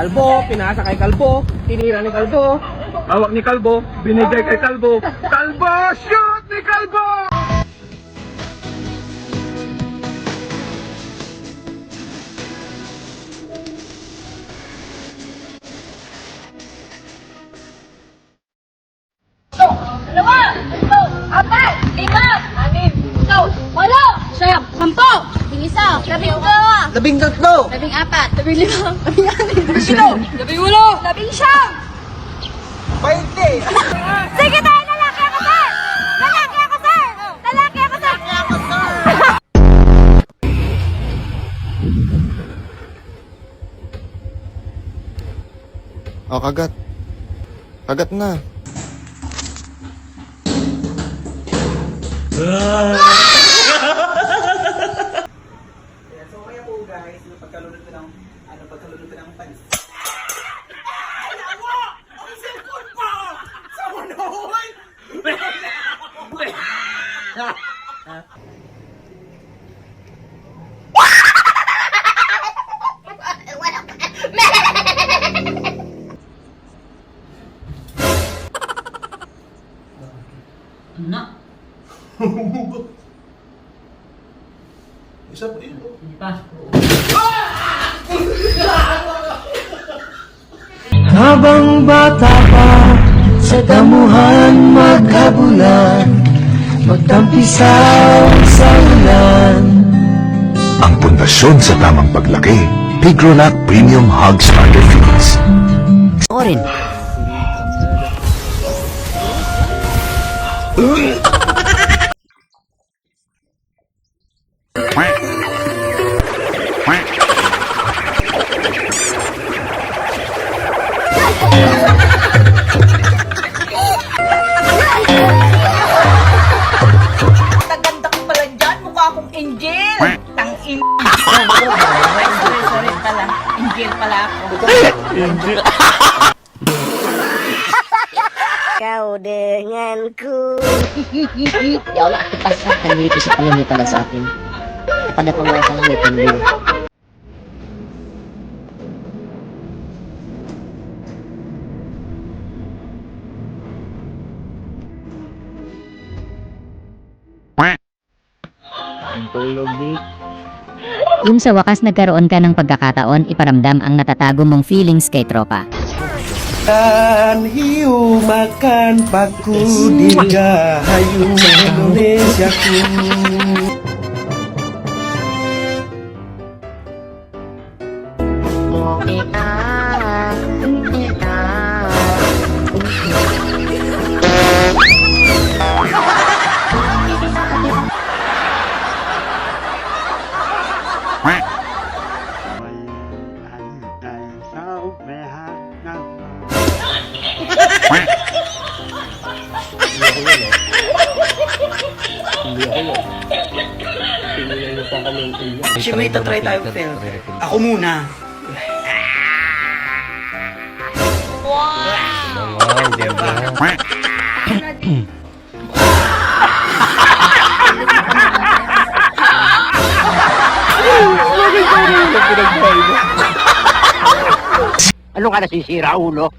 Kalbo, pinasa kay Kalbo, tinira ni Kalbo, hawak ni Kalbo, binigay kay Kalbo. Kalbo, shoot ni Kalbo! Dalawa, tatlo, apat, lima, anim, ito, walo, siyam, sampo, labing isa, labing dalawa, Labing tatlo! labing apat, labing lima, labing anim, labing pito, labing walo, labing siyam. 20! Sige tayo, lalaki ako, sir! Lalaki ako, sir! Lalaki ako, sir! Oh, kagat. Kagat na. So kaya po guys, pagkalunod ko ng pants. Isa pa yun. Habang bata pa, sa damuhan maghabulan, magtampisaw sa ulan. Ang pundasyon sa tamang paglaki, Pigrolac Premium Hog Starter Feeds. Ako rin. Naganda ko pala dyan, mukha akong angel. Tang-in. Sorry pala. Angel pala ako. Kau denganku. Ya Allah, aku pasrahkan diri sa Tuhan pada saat ini. Pada penguasa langit dan bumi. Kung sa wakas nagkaroon ka ng pagkakataon iparamdam ang natatago mong feelings kay tropa. Kan hiu makan paku di gahayu Indonesiaku. May tatry tayo, Phil. Ako muna. Ano ka nasisira, ulo?